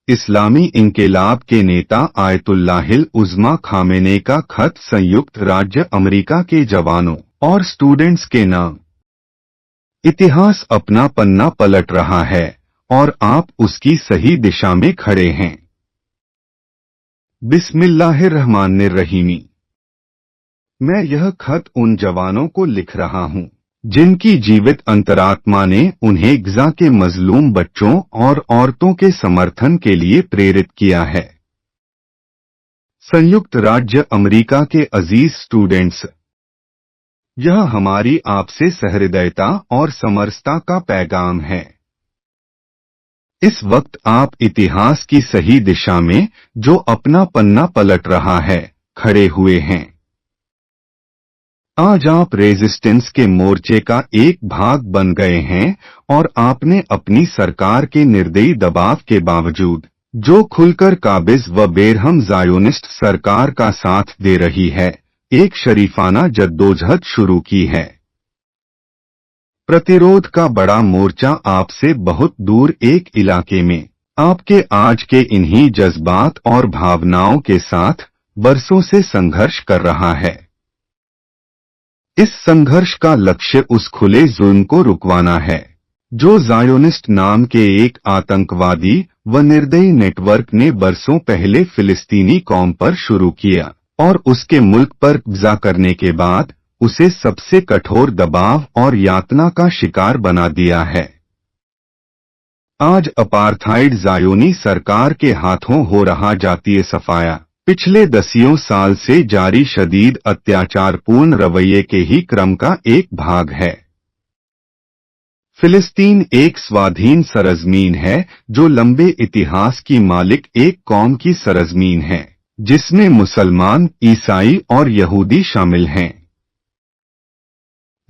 इस्लामी इनक़िलाब के नेता आयतुल्लाहिल उज़्मा खामेनेई का खत संयुक्त राज्य अमेरिका के जवानों और स्टूडेंट्स के नाम। इतिहास अपना पन्ना पलट रहा है और आप उसकी सही दिशा में खड़े हैं। बिस्मिल्लाहिर्रहमानिर्रहीम। मैं यह खत उन जवानों को लिख रहा हूं जिनकी जीवित अंतरात्मा ने उन्हें गज़ा के मजलूम बच्चों और औरतों के समर्थन के लिए प्रेरित किया है। संयुक्त राज्य अमेरिका के अजीज स्टूडेंट्स, यह हमारी आपसे सहृदयता और समरसता का पैगाम है। इस वक्त आप इतिहास की सही दिशा में, जो अपना पन्ना पलट रहा है, खड़े हुए हैं। आज आप रेजिस्टेंस के मोर्चे का एक भाग बन गए हैं और आपने अपनी सरकार के निर्दयी दबाव के बावजूद, जो खुलकर काबिज व बेरहम ज़ायोनिस्ट सरकार का साथ दे रही है, एक शरीफाना जद्दोजहद शुरू की है। प्रतिरोध का बड़ा मोर्चा आपसे बहुत दूर एक इलाके में आपके आज के इन्हीं जज्बात और भावनाओं के साथ बरसों से संघर्ष कर रहा है। इस संघर्ष का लक्ष्य उस खुले जुल्म को रुकवाना है जो ज़ायोनिस्ट नाम के एक आतंकवादी व निर्दयी नेटवर्क ने बरसों पहले फिलिस्तीनी कौम पर शुरू किया और उसके मुल्क पर कब्जा करने के बाद उसे सबसे कठोर दबाव और यातना का शिकार बना दिया है। आज अपार्थाइड ज़ायोनी सरकार के हाथों हो रहा जातीय सफाया पिछले दसियों साल से जारी शदीद अत्याचारपूर्ण रवैये के ही क्रम का एक भाग है। फिलिस्तीन एक स्वाधीन सरजमीन है जो लंबे इतिहास की मालिक एक कौम की सरजमीन है, जिसमें मुसलमान, ईसाई और यहूदी शामिल हैं।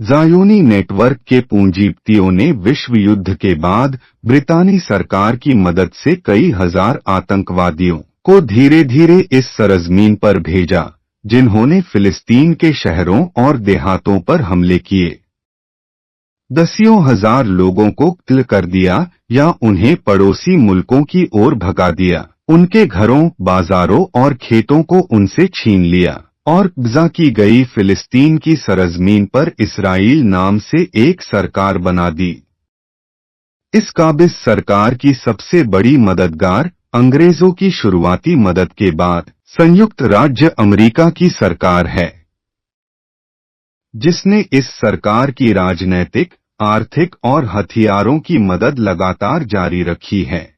ज़ायोनी नेटवर्क के पूंजीपतियों ने विश्व युद्ध के बाद ब्रितानी सरकार की मदद से कई हजार आतंकवादियों को धीरे धीरे इस सरजमीन पर भेजा, जिन्होंने फिलिस्तीन के शहरों और देहातों पर हमले किए, दसियों हजार लोगों को कत्ल कर दिया या उन्हें पड़ोसी मुल्कों की ओर भगा दिया, उनके घरों, बाजारों और खेतों को उनसे छीन लिया और कब्जा की गई फिलिस्तीन की सरजमीन पर इसराइल नाम से एक सरकार बना दी। इस काबिज सरकार की सबसे बड़ी मददगार अंग्रेजों की शुरुआती मदद के बाद संयुक्त राज्य अमेरिका की सरकार है, जिसने इस सरकार की राजनैतिक, आर्थिक और हथियारों की मदद लगातार जारी रखी है,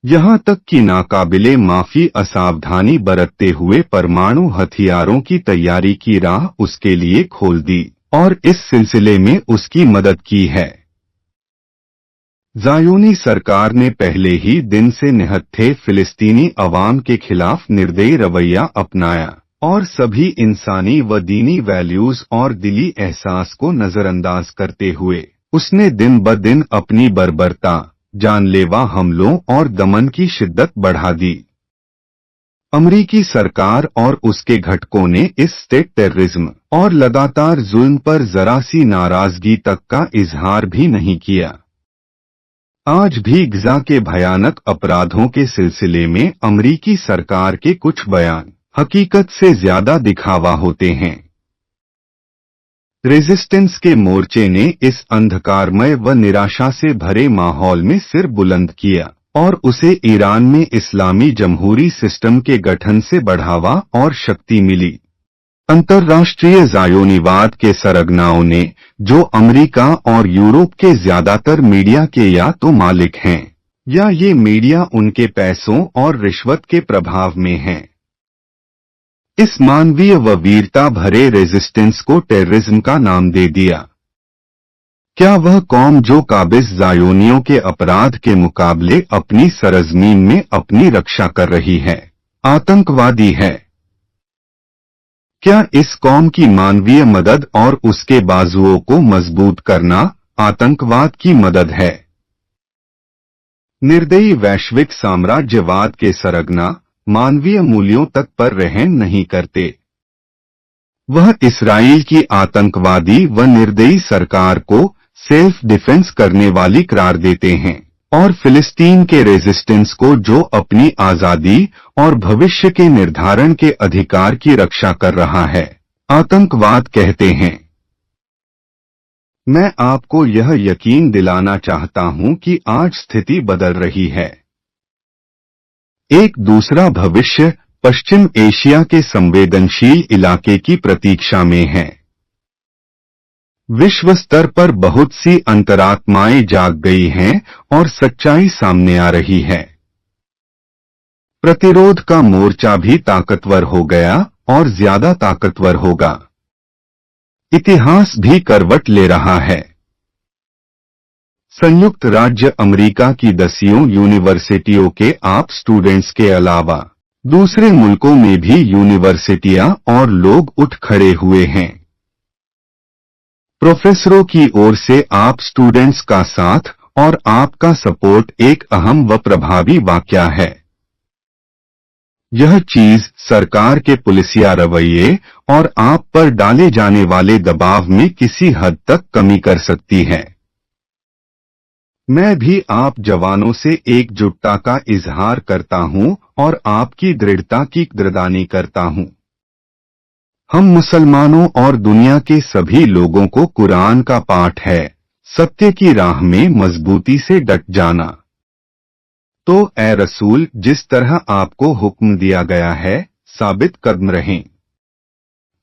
यहाँ तक कि नाकाबिले माफी असावधानी बरतते हुए परमाणु हथियारों की तैयारी की राह उसके लिए खोल दी और इस सिलसिले में उसकी मदद की है। ज़ायोनी सरकार ने पहले ही दिन से निहत्थे फिलिस्तीनी अवाम के खिलाफ निर्दयी रवैया अपनाया और सभी इंसानी व दीनी वैल्यूज और दिली एहसास को नजरअंदाज करते हुए उसने दिन ब दिन अपनी बर्बरता, जानलेवा हमलों और दमन की शिद्दत बढ़ा दी। अमरीकी सरकार और उसके घटकों ने इस स्टेट टेररिज्म और लगातार जुल्म पर जरा सी नाराजगी तक का इजहार भी नहीं किया। आज भी गज़ा के भयानक अपराधों के सिलसिले में अमरीकी सरकार के कुछ बयान हकीकत से ज्यादा दिखावा होते हैं। रेजिस्टेंस के मोर्चे ने इस अंधकारमय व निराशा से भरे माहौल में सिर बुलंद किया और उसे ईरान में इस्लामी जमहूरी सिस्टम के गठन से बढ़ावा और शक्ति मिली। अंतर्राष्ट्रीय ज़ायोनीवाद के सरगनाओं ने, जो अमेरिका और यूरोप के ज्यादातर मीडिया के या तो मालिक हैं या ये मीडिया उनके पैसों और रिश्वत के प्रभाव में हैं, इस मानवीय व वीरता भरे रेजिस्टेंस को टेररिज्म का नाम दे दिया। क्या वह कौम जो काबिज ज़ायोनियों के अपराध के मुकाबले अपनी सरजमीन में अपनी रक्षा कर रही है, आतंकवादी है? क्या इस कौम की मानवीय मदद और उसके बाजुओं को मजबूत करना आतंकवाद की मदद है? निर्दयी वैश्विक साम्राज्यवाद के सरगना मानवीय मूल्यों तक पर रहम नहीं करते। वह इसराइल की आतंकवादी व निर्दयी सरकार को सेल्फ डिफेंस करने वाली करार देते हैं और फिलिस्तीन के रेजिस्टेंस को जो अपनी आजादी और भविष्य के निर्धारण के अधिकार की रक्षा कर रहा है, आतंकवाद कहते हैं। मैं आपको यह यकीन दिलाना चाहता हूं कि आज स्थिति बदल रही है। एक दूसरा भविष्य पश्चिम एशिया के संवेदनशील इलाके की प्रतीक्षा में है। विश्व स्तर पर बहुत सी अंतरात्माएं जाग गई हैं और सच्चाई सामने आ रही है। प्रतिरोध का मोर्चा भी ताकतवर हो गया और ज्यादा ताकतवर होगा। इतिहास भी करवट ले रहा है। संयुक्त राज्य अमेरिका की 10 यूनिवर्सिटियों के आप स्टूडेंट्स के अलावा दूसरे मुल्कों में भी यूनिवर्सिटियां और लोग उठ खड़े हुए हैं। प्रोफेसरों की ओर से आप स्टूडेंट्स का साथ और आपका सपोर्ट एक अहम व प्रभावी वाकया है। यह चीज सरकार के पुलिसिया रवैये और आप पर डाले जाने वाले दबाव में किसी हद तक कमी कर सकती है। मैं भी आप जवानों से एकजुटता का इजहार करता हूं और आपकी दृढ़ता की कदरदानी करता हूं। हम मुसलमानों और दुनिया के सभी लोगों को कुरान का पाठ है, सत्य की राह में मजबूती से डट जाना। तो ए रसूल, जिस तरह आपको हुक्म दिया गया है, साबित कदम रहें।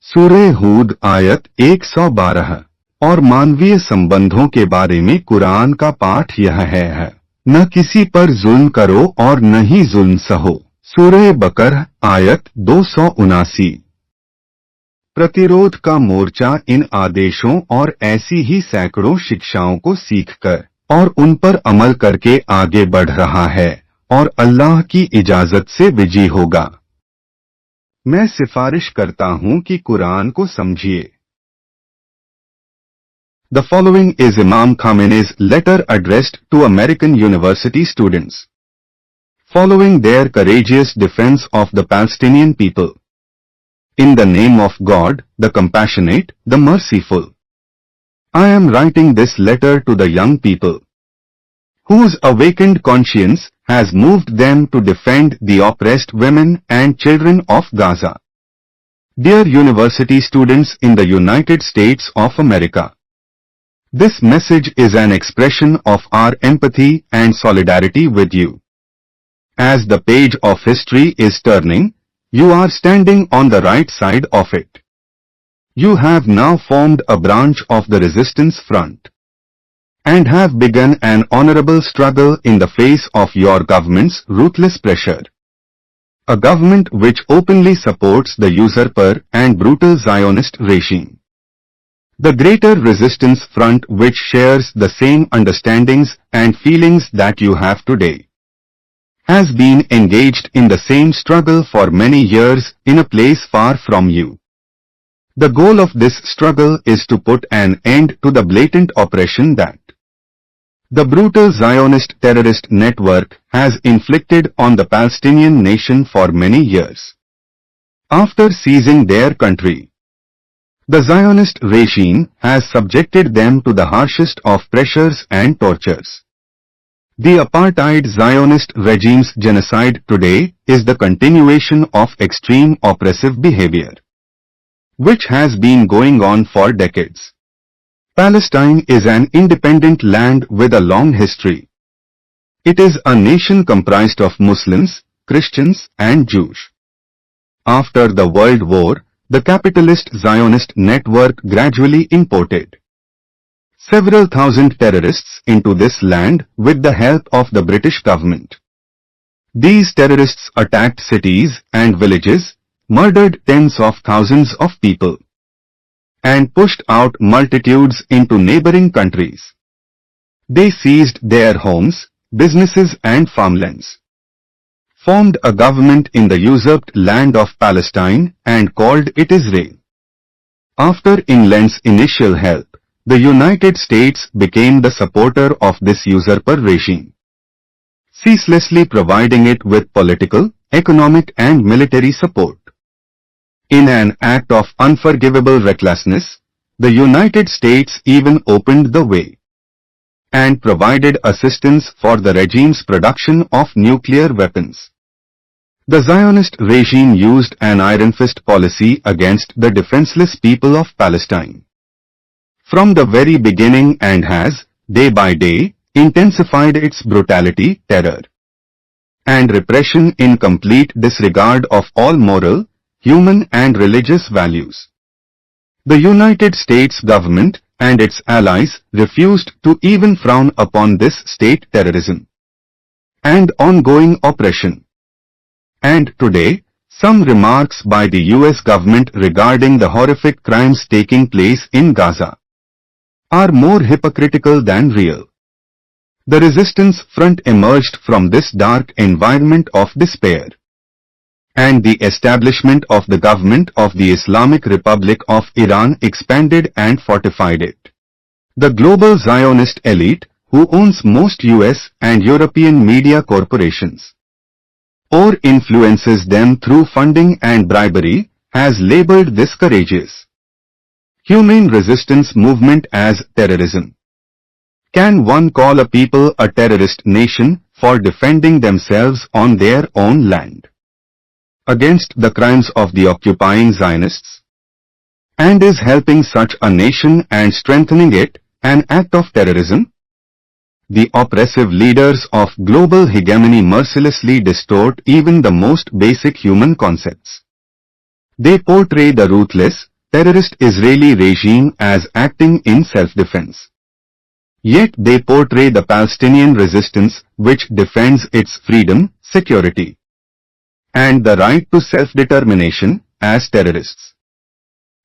सूरह हूद आयत 112। और मानवीय संबंधों के बारे में कुरान का पाठ यह है, न किसी पर जुल्म करो और न ही जुल्म सहो। सूरह बकर आयत 279। प्रतिरोध का मोर्चा इन आदेशों और ऐसी ही सैकड़ों शिक्षाओं को सीखकर और उन पर अमल करके आगे बढ़ रहा है और अल्लाह की इजाजत से विजयी होगा। मैं सिफारिश करता हूं कि कुरान को समझिए। The following is Imam Khamenei's letter addressed to American university students, following their courageous defense of the Palestinian people. In the name of God, the compassionate, the merciful, I am writing this letter to the young people, whose awakened conscience has moved them to defend the oppressed women and children of Gaza. Dear university students in the United States of America, this message is an expression of our empathy and solidarity with you. As the page of history is turning, you are standing on the right side of it. You have now formed a branch of the resistance front and have begun an honorable struggle in the face of your government's ruthless pressure. A government which openly supports the usurper and brutal Zionist regime. The greater resistance front which shares the same understandings and feelings that you have today has been engaged in the same struggle for many years in a place far from you. The goal of this struggle is to put an end to the blatant oppression that the brutal Zionist terrorist network has inflicted on the Palestinian nation for many years. After seizing their country, the Zionist regime has subjected them to the harshest of pressures and tortures. The apartheid Zionist regime's genocide today is the continuation of extreme oppressive behavior, which has been going on for decades. Palestine is an independent land with a long history. It is a nation comprised of Muslims, Christians and Jews. After the World War, the capitalist Zionist network gradually imported several thousand terrorists into this land with the help of the British government. These terrorists attacked cities and villages, murdered tens of thousands of people, and pushed out multitudes into neighboring countries. They seized their homes, businesses and farmlands, formed a government in the usurped land of Palestine and called it Israel. After England's initial help, the United States became the supporter of this usurper regime, ceaselessly providing it with political, economic and military support. In an act of unforgivable recklessness, the United States even opened the way and provided assistance for the regime's production of nuclear weapons. The Zionist regime used an iron fist policy against the defenseless people of Palestine from the very beginning and has, day by day, intensified its brutality, terror, and repression in complete disregard of all moral, human and religious values. The United States government and its allies refused to even frown upon this state terrorism and ongoing oppression. And today, some remarks by the US government regarding the horrific crimes taking place in Gaza are more hypocritical than real. The resistance front emerged from this dark environment of despair, and the establishment of the government of the Islamic Republic of Iran expanded and fortified it. The global Zionist elite, who owns most US and European media corporations, or influences them through funding and bribery, has labeled this courageous, humane resistance movement as terrorism. Can one call a people a terrorist nation for defending themselves on their own land against the crimes of the occupying Zionists? And is helping such a nation and strengthening it an act of terrorism? The oppressive leaders of global hegemony mercilessly distort even the most basic human concepts. They portray the ruthless, terrorist Israeli regime as acting in self-defense. Yet they portray the Palestinian resistance which defends its freedom, security, and the right to self-determination as terrorists.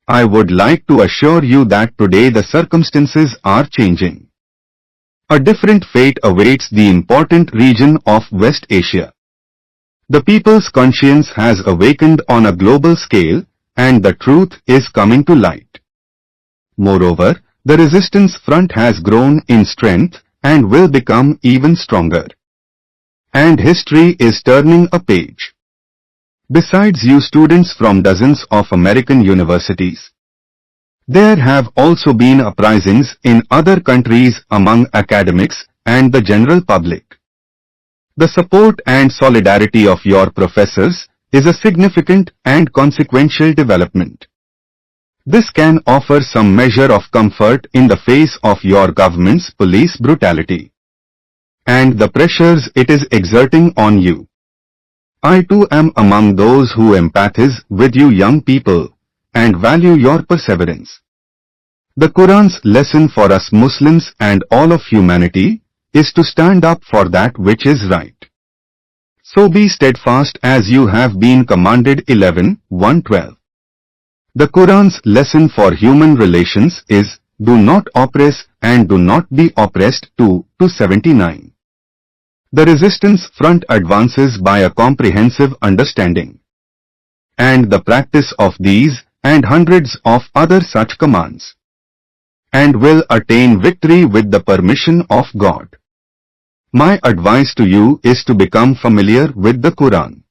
I would like to assure you that today the circumstances are changing. A different fate awaits the important region of West Asia. The people's conscience has awakened on a global scale, and the truth is coming to light. Moreover, the resistance front has grown in strength and will become even stronger. And history is turning a page. Besides you students from dozens of American universities, there have also been uprisings in other countries among academics and the general public. The support and solidarity of your professors is a significant and consequential development. This can offer some measure of comfort in the face of your government's police brutality and the pressures it is exerting on you. I too am among those who empathize with you young people and value your perseverance. The Quran's lesson for us Muslims and all of humanity is to stand up for that which is right. So be steadfast as you have been commanded. 11:1-12. The Quran's lesson for human relations is, do not oppress and do not be oppressed. 2-79. The resistance front advances by a comprehensive understanding and the practice of these and hundreds of other such commands, and will attain victory with the permission of God. My advice to you is to become familiar with the Quran